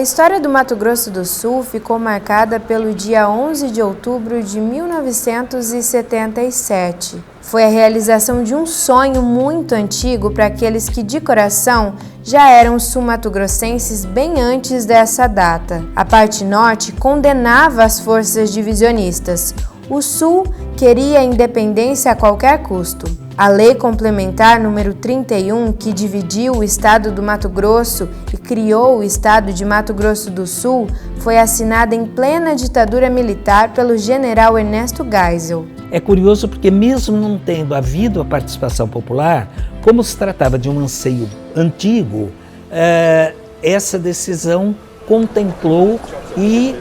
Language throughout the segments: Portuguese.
história do Mato Grosso do Sul ficou marcada pelo dia 11 de outubro de 1977. Foi a realização de um sonho muito antigo para aqueles que, de coração, já eram sul-mato-grossenses bem antes dessa data. A parte norte condenava as forças divisionistas. O sul queria a independência a qualquer custo. A Lei Complementar número 31, que dividiu o estado do Mato Grosso e criou o estado de Mato Grosso do Sul, foi assinada em plena ditadura militar pelo general Ernesto Geisel. É curioso porque, mesmo não tendo havido a participação popular, como se tratava de um anseio antigo, essa decisão contemplou e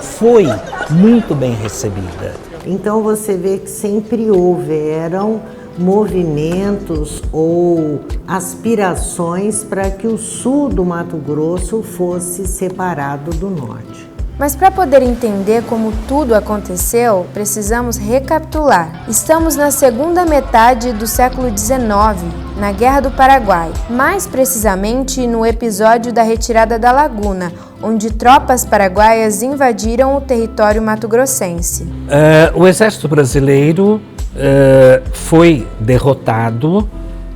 foi muito bem recebida. Então você vê que sempre houveram movimentos ou aspirações para que o sul do Mato Grosso fosse separado do norte. Mas para poder entender como tudo aconteceu, precisamos recapitular. Estamos na segunda metade do século XIX, na Guerra do Paraguai, mais precisamente no episódio da retirada da Laguna, onde tropas paraguaias invadiram o território mato-grossense. O exército brasileiro foi derrotado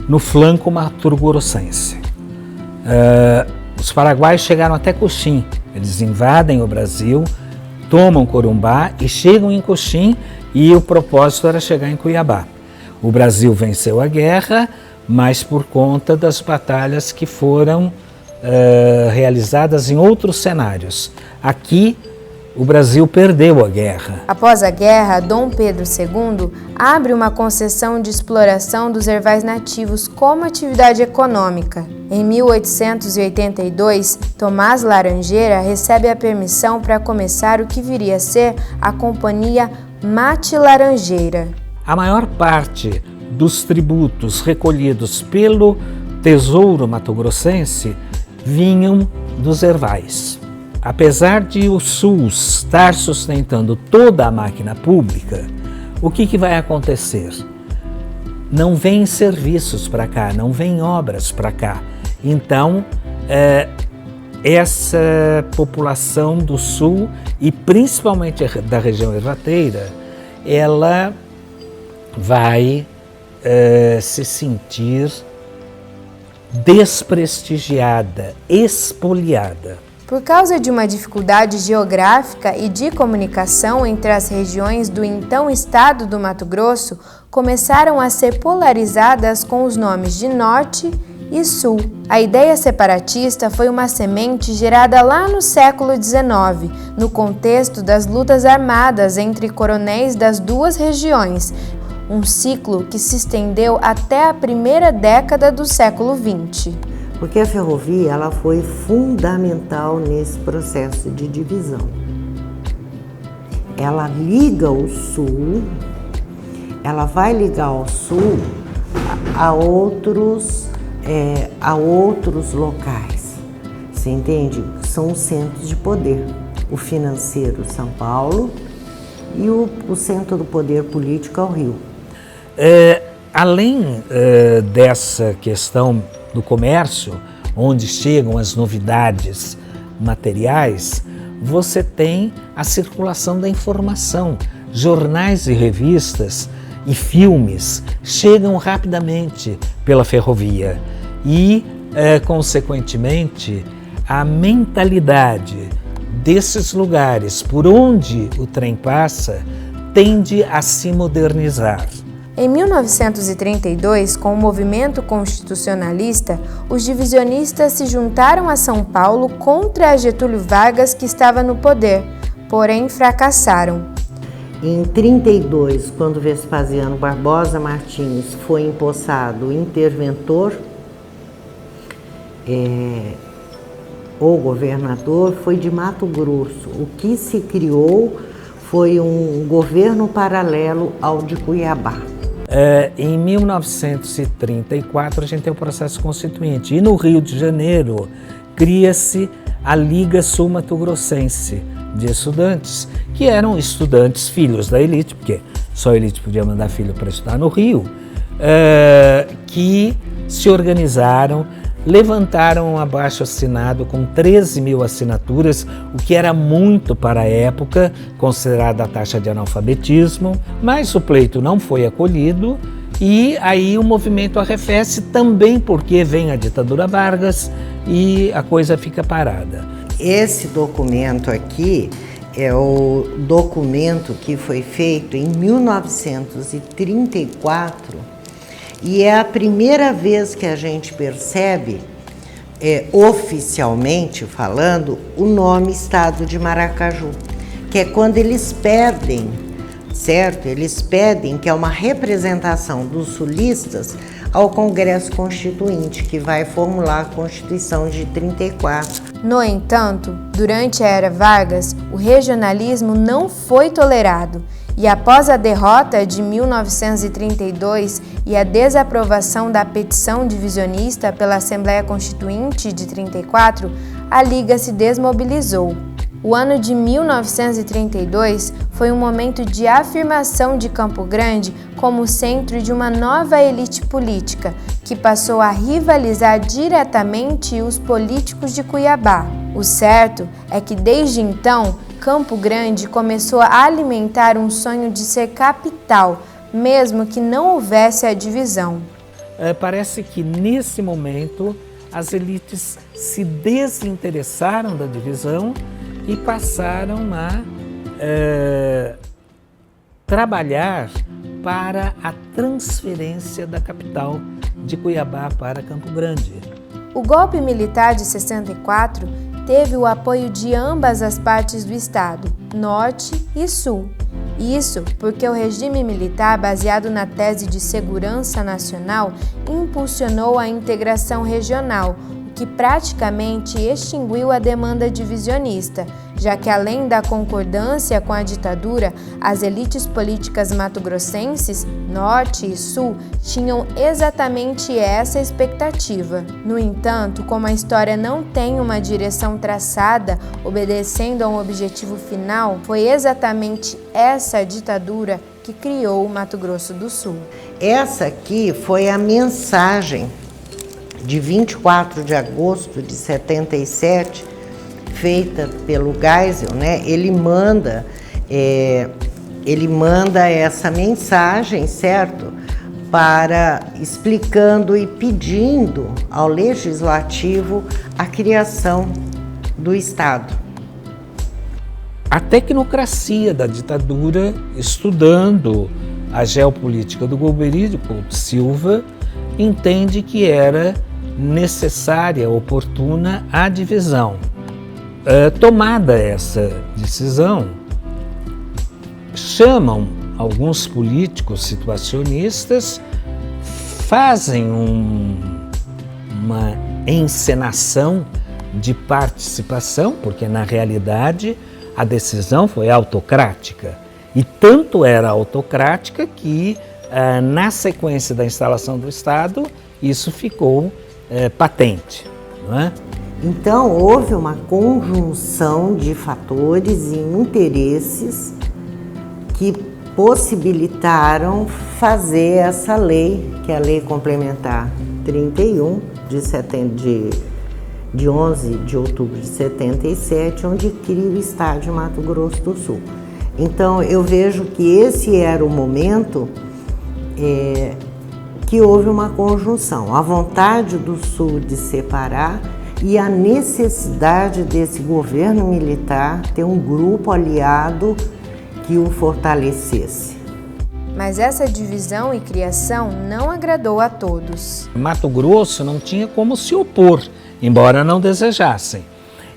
no flanco mato-grossense. Os paraguaios chegaram até Coxim. Eles invadem o Brasil, tomam Corumbá e chegam em Coxim, e o propósito era chegar em Cuiabá. O Brasil venceu a guerra, mas por conta das batalhas que foram realizadas em outros cenários. Aqui, o Brasil perdeu a guerra. Após a guerra, Dom Pedro II abre uma concessão de exploração dos ervais nativos como atividade econômica. Em 1882, Tomás Laranjeira recebe a permissão para começar o que viria a ser a Companhia Mate Laranjeira. A maior parte dos tributos recolhidos pelo Tesouro Mato-Grossense vinham dos ervais. Apesar de o SUS estar sustentando toda a máquina pública, o que vai acontecer? Não vem serviços para cá, não vem obras para cá. Então, essa população do Sul, e principalmente da região ervateira, ela vai se sentir desprestigiada, expoliada. Por causa de uma dificuldade geográfica e de comunicação entre as regiões do então estado do Mato Grosso, começaram a ser polarizadas com os nomes de Norte e Sul. A ideia separatista foi uma semente gerada lá no século XIX, no contexto das lutas armadas entre coronéis das duas regiões, um ciclo que se estendeu até a primeira década do século XX. Porque a ferrovia ela foi fundamental nesse processo de divisão. Ela liga o sul, ela vai ligar o sul a outros locais. Você entende? São os centros de poder. O financeiro, São Paulo, e o centro do poder político é o Rio. Além dessa questão do comércio, onde chegam as novidades materiais, você tem a circulação da informação. Jornais e revistas e filmes chegam rapidamente pela ferrovia e, consequentemente, a mentalidade desses lugares por onde o trem passa tende a se modernizar. Em 1932, com o movimento constitucionalista, os divisionistas se juntaram a São Paulo contra Getúlio Vargas, que estava no poder, porém fracassaram. Em 32, quando Vespasiano Barbosa Martins foi empossado interventor, o governador foi de Mato Grosso. O que se criou foi um governo paralelo ao de Cuiabá. Em 1934, a gente tem o processo constituinte, e no Rio de Janeiro cria-se a Liga Sul-Mato-Grossense de Estudantes, que eram estudantes filhos da elite, porque só a elite podia mandar filho para estudar no Rio, que se organizaram levantaram um abaixo-assinado com 13 mil assinaturas, o que era muito para a época, considerada a taxa de analfabetismo, mas o pleito não foi acolhido e aí o movimento arrefece também porque vem a ditadura Vargas e a coisa fica parada. Esse documento aqui é o documento que foi feito em 1934 e é a primeira vez que a gente percebe, oficialmente falando, o nome Estado de Maracaju, que é quando eles pedem, certo? Eles pedem que é uma representação dos sulistas ao Congresso Constituinte, que vai formular a Constituição de 34. No entanto, durante a era Vargas, o regionalismo não foi tolerado e após a derrota de 1932 e a desaprovação da petição divisionista pela Assembleia Constituinte de 34, a Liga se desmobilizou. O ano de 1932 foi um momento de afirmação de Campo Grande como centro de uma nova elite política, que passou a rivalizar diretamente os políticos de Cuiabá. O certo é que desde então, Campo Grande começou a alimentar um sonho de ser capital, mesmo que não houvesse a divisão. Parece que nesse momento as elites se desinteressaram da divisão e passaram a trabalhar para a transferência da capital de Cuiabá para Campo Grande. O golpe militar de 64 teve o apoio de ambas as partes do Estado, Norte e Sul. Isso porque o regime militar, baseado na tese de segurança nacional, impulsionou a integração regional, o que praticamente extinguiu a demanda divisionista, já que além da concordância com a ditadura, as elites políticas mato-grossenses, Norte e Sul, tinham exatamente essa expectativa. No entanto, como a história não tem uma direção traçada, obedecendo a um objetivo final, foi exatamente essa ditadura que criou o Mato Grosso do Sul. Essa aqui foi a mensagem de 24 de agosto de 77, feita pelo Geisel, né? Ele manda essa mensagem, certo? Explicando e pedindo ao Legislativo a criação do Estado. A tecnocracia da ditadura, estudando a geopolítica do Golbery Couto Silva, entende que era necessária, oportuna a divisão. Tomada essa decisão, chamam alguns políticos situacionistas, fazem uma encenação de participação, porque na realidade a decisão foi autocrática. E tanto era autocrática que na sequência da instalação do Estado isso ficou patente, não é? Então, houve uma conjunção de fatores e interesses que possibilitaram fazer essa lei, que é a Lei Complementar 31, de 11 de outubro de 77, onde cria o Estado de Mato Grosso do Sul. Então, eu vejo que esse era o momento que houve uma conjunção, a vontade do Sul de separar e a necessidade desse governo militar ter um grupo aliado que o fortalecesse. Mas essa divisão e criação não agradou a todos. Mato Grosso não tinha como se opor, embora não desejassem.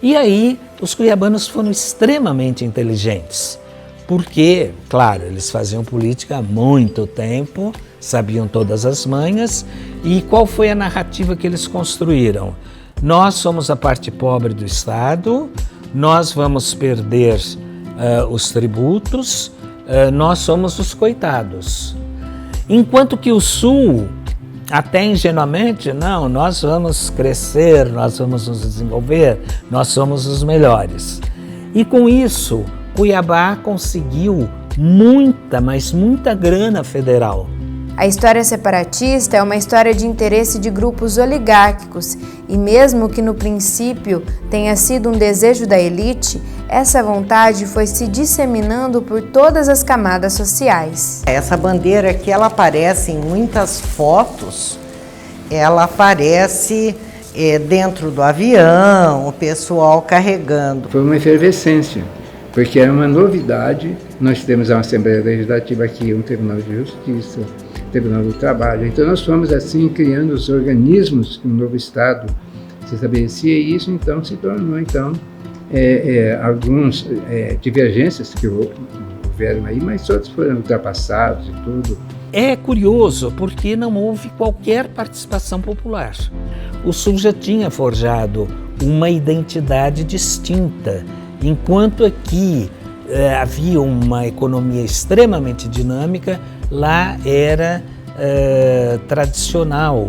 E aí os cuiabanos foram extremamente inteligentes, porque, claro, eles faziam política há muito tempo, sabiam todas as manhas, e qual foi a narrativa que eles construíram? Nós somos a parte pobre do Estado, nós vamos perder os tributos, nós somos os coitados. Enquanto que o Sul, até ingenuamente, não, nós vamos crescer, nós vamos nos desenvolver, nós somos os melhores. E com isso, Cuiabá conseguiu muita, mas muita grana federal. A história separatista é uma história de interesse de grupos oligárquicos e mesmo que no princípio tenha sido um desejo da elite, essa vontade foi se disseminando por todas as camadas sociais. Essa bandeira aqui, ela aparece em muitas fotos, ela aparece dentro do avião, o pessoal carregando. Foi uma efervescência, porque era uma novidade. Nós temos uma Assembleia Legislativa aqui, um Tribunal de Justiça, Tribunal do Trabalho. Então nós fomos assim criando os organismos que o novo Estado se estabelecia e isso então se tornou algumas divergências que houveram aí, mas outros foram ultrapassados e tudo. É curioso porque não houve qualquer participação popular. O Sul já tinha forjado uma identidade distinta, enquanto aqui havia uma economia extremamente dinâmica, lá era tradicional.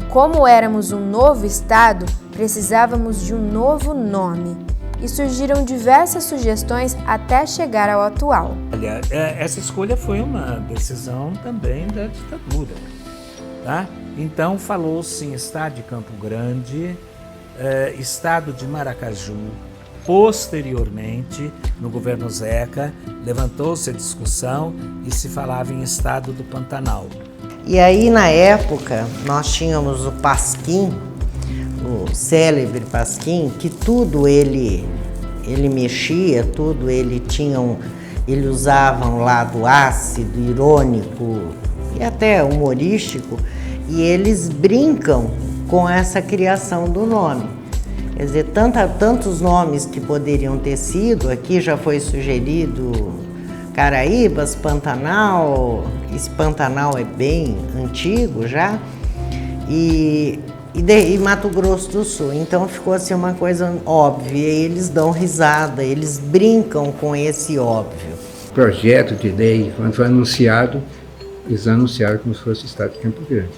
Como éramos um novo estado, precisávamos de um novo nome. E surgiram diversas sugestões até chegar ao atual. Olha, essa escolha foi uma decisão também da ditadura, tá? Então falou-se em Estado de Campo Grande, Estado de Maracaju. Posteriormente, no governo Zeca, levantou-se a discussão e se falava em Estado do Pantanal. E aí, na época, nós tínhamos o Pasquim, o célebre Pasquim, que tudo ele mexia, tudo ele usava um lado ácido, irônico e até humorístico, e eles brincam com essa criação do nome. Quer dizer, tantos nomes que poderiam ter sido, aqui já foi sugerido Caraíbas, Pantanal, esse Pantanal é bem antigo já, e Mato Grosso do Sul. Então ficou assim uma coisa óbvia, e eles dão risada, eles brincam com esse óbvio. O projeto de lei, quando foi anunciado, eles anunciaram como se fosse o Estado de Campo Grande.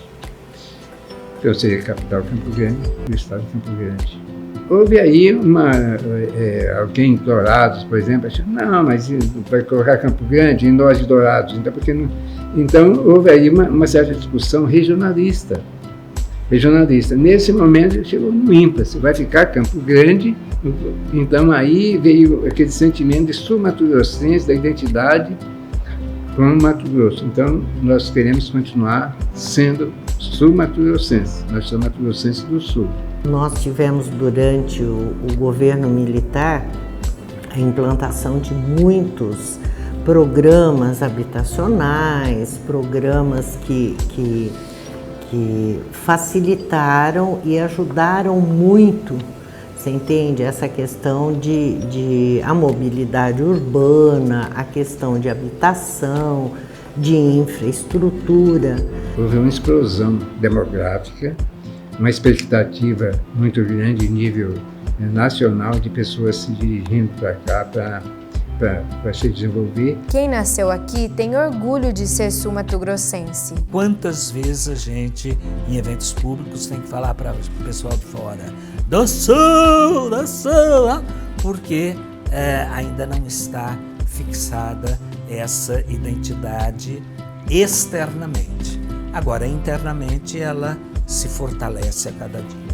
Então seria a capital Campo Grande e o Estado de Campo Grande. Houve aí alguém em Dourados, por exemplo, achou, não, mas vai colocar Campo Grande em nós de Dourados, então por que não? Então houve aí uma certa discussão regionalista. Nesse momento chegou no ímpasse, vai ficar Campo Grande, então aí veio aquele sentimento de sul-mato-grossense, da identidade com o Mato Grosso. Então nós queremos continuar sendo sul-mato-grossense, nós somos mato-grossenses do Sul. Nós tivemos durante o governo militar a implantação de muitos programas habitacionais, programas que facilitaram e ajudaram muito, você entende, essa questão de a mobilidade urbana, a questão de habitação, de infraestrutura. Houve uma explosão demográfica, uma expectativa muito grande em nível nacional de pessoas se dirigindo para cá para se desenvolver. Quem nasceu aqui tem orgulho de ser sul-mato-grossense. Quantas vezes a gente, em eventos públicos, tem que falar para o pessoal de fora do Sul, porque ainda não está fixada essa identidade externamente. Agora, internamente, ela se fortalece a cada dia.